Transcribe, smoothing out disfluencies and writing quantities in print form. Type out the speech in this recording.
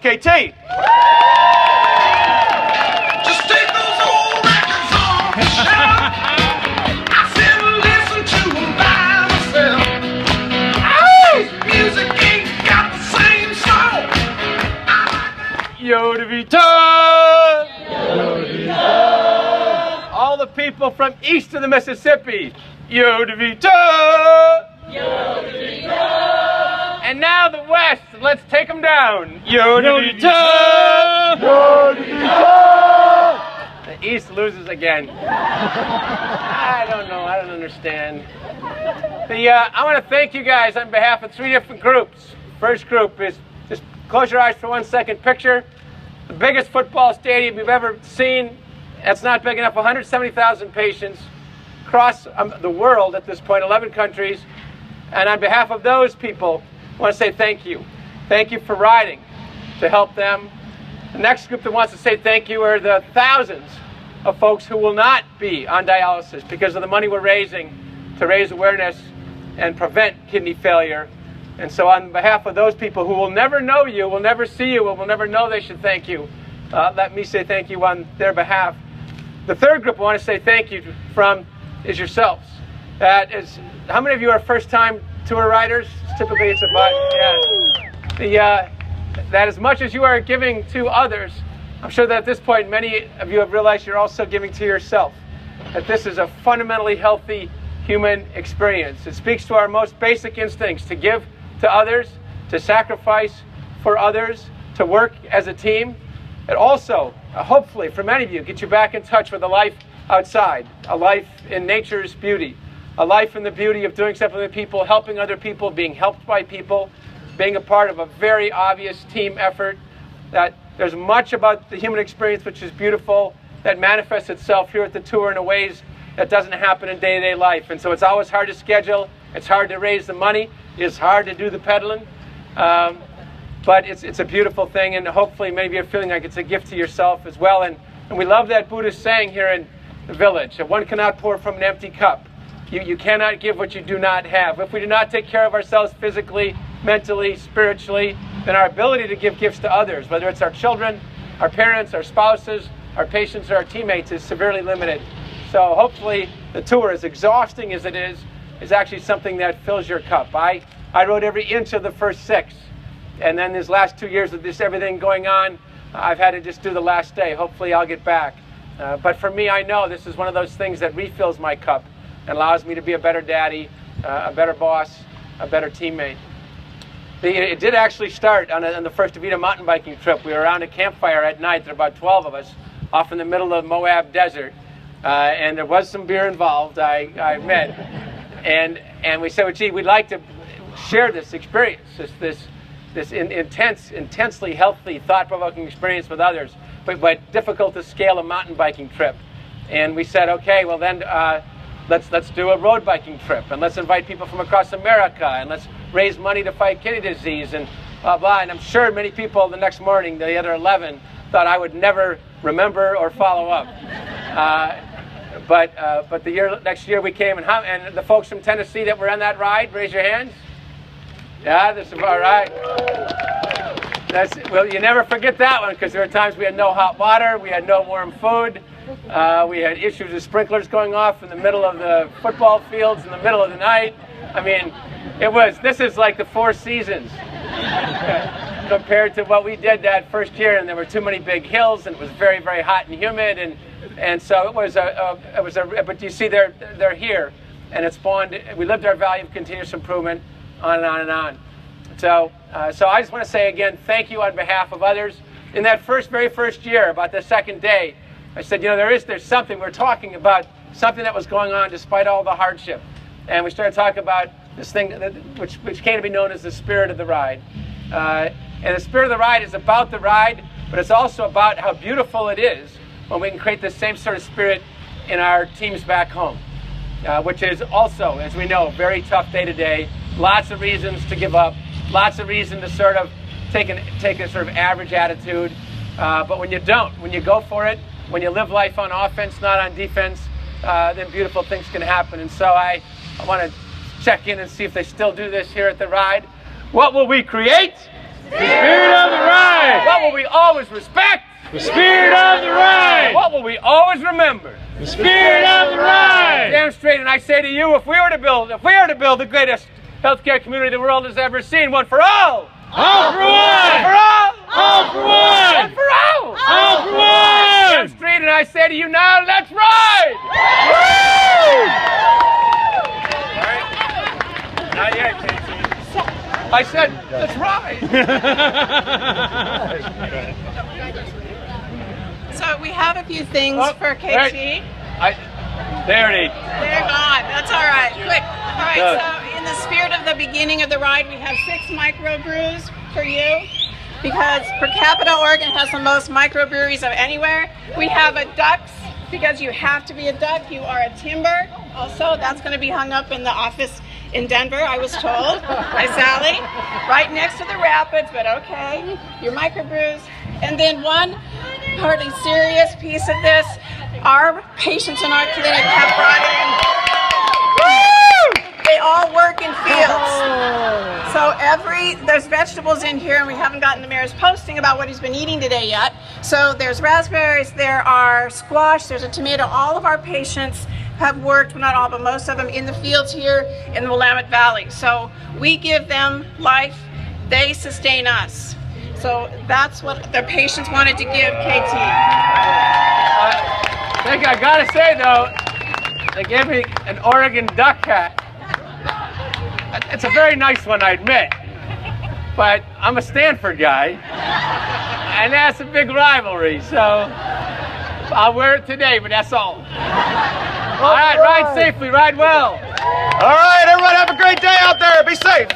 KT. Just take those old records off the shelf. I sit and listen to them by myself. Music ain't got the same soul. Yo DeVito! All the people from east of the Mississippi. Yo DeVito! And now the west. Let's take them down. Yo DeVito! The east loses again. I don't know. I don't understand. I want to thank you guys on behalf of 3 different groups. First group is, just close your eyes for 1 second. Picture the biggest football stadium you've ever seen. That's not big enough. 170,000 patients across the world at this point, 11 countries. And on behalf of those people, I want to say thank you. Thank you for riding to help them. The next group that wants to say thank you are the thousands of folks who will not be on dialysis because of the money we're raising to raise awareness and prevent kidney failure. And so on behalf of those people who will never know you, will never see you, and will never know they should thank you, let me say thank you on their behalf. The third group I want to say thank you from is yourselves. That is, how many of you are first-time tour riders? Typically it's about, that as much as you are giving to others, I'm sure that at this point many of you have realized you're also giving to yourself. That this is a fundamentally healthy human experience. It speaks to our most basic instincts to give to others, to sacrifice for others, to work as a team. It also, hopefully, for many of you, get you back in touch with a life outside, a life in nature's beauty, a life in the beauty of doing something with people, helping other people, being helped by people, being a part of a very obvious team effort. That there's much about the human experience which is beautiful, that manifests itself here at the tour in ways that doesn't happen in day-to-day life. And so it's always hard to schedule, it's hard to raise the money, it's hard to do the pedaling. But it's a beautiful thing, and hopefully many of you are feeling like it's a gift to yourself as well. And we love that Buddhist saying here in the village, that one cannot pour from an empty cup. You cannot give what you do not have. If we do not take care of ourselves physically, mentally, spiritually, then our ability to give gifts to others, whether it's our children, our parents, our spouses, our patients, or our teammates, is severely limited. So hopefully the tour, as exhausting as it is actually something that fills your cup. I rode every inch of the first 6. And then these last 2 years of this everything going on, I've had to just do the last day. Hopefully I'll get back. But for me, I know this is one of those things that refills my cup and allows me to be a better daddy, a better boss, a better teammate. It did actually start on the first DeVito mountain biking trip. We were around a campfire at night. There were about 12 of us off in the middle of the Moab desert. And there was some beer involved, I admit. And we said, well, gee, we'd like to share this experience, this intensely healthy, thought-provoking experience with others, but difficult to scale a mountain biking trip. And we said, okay, well then let's do a road biking trip, and let's invite people from across America, and let's raise money to fight kidney disease, and blah, blah. And I'm sure many people the next morning, the other 11, thought I would never remember or follow up. But next year we came, and the folks from Tennessee that were on that ride, raise your hands. Yeah, that's about right. Well, you never forget that one, because there were times we had no hot water, we had no warm food, we had issues with sprinklers going off in the middle of the football fields in the middle of the night. I mean, this is like the Four Seasons compared to what we did that first year, and there were too many big hills, and it was very, very hot and humid, and so it was but you see, they're here, and it spawned. We lived our value of continuous improvement, on and on and on. So I just want to say again, thank you on behalf of others. In that very first year, about the second day, I said, there's something we're talking about, something that was going on despite all the hardship, and we started talking about this thing which came to be known as the spirit of the ride. And the spirit of the ride is about the ride, but it's also about how beautiful it is when we can create the same sort of spirit in our teams back home, which is also, as we know, very tough day to day. Lots of reasons to give up, lots of reason to sort of take a sort of average attitude. But when you don't, when you go for it, when you live life on offense, not on defense, then beautiful things can happen. And so I want to check in and see if they still do this here at the ride. What will we create? The spirit of the ride! What always respect the spirit of the ride. What will we always remember? The spirit of the ride. Damn straight, and I say to you, if we were to build the greatest healthcare community the world has ever seen, one for all. All for one. For all. All for one. One for all. All for one. Damn straight, and I say to you now, let's ride. Woo! Not yet, Casey. I said, let's ride. So we have a few things for KT. Right. There it is. They're gone. That's all right. Quick. All right. So in the spirit of the beginning of the ride, we have 6 microbrews for you because per capita Oregon has the most microbreweries of anywhere. We have a ducks because you have to be a duck. You are a timber. Also, that's going to be hung up in the office in Denver, I was told by Sally, right next to the rapids. But okay, your microbrews, and then one partly serious piece of this. Our patients in our clinic have brought in, they all work in fields. So there's vegetables in here, and we haven't gotten the mayor's posting about what he's been eating today yet. So there's raspberries, there are squash, there's a tomato. All of our patients have worked, well, not all, but most of them in the fields here in the Willamette Valley. So we give them life, they sustain us. So that's what the patients wanted to give KT. I think I gotta say though, they gave me an Oregon duck hat. It's a very nice one, I admit. But I'm a Stanford guy, and that's a big rivalry, so I'll wear it today, but that's all. All right, ride safely, ride well. All right, everyone have a great day out there. Be safe.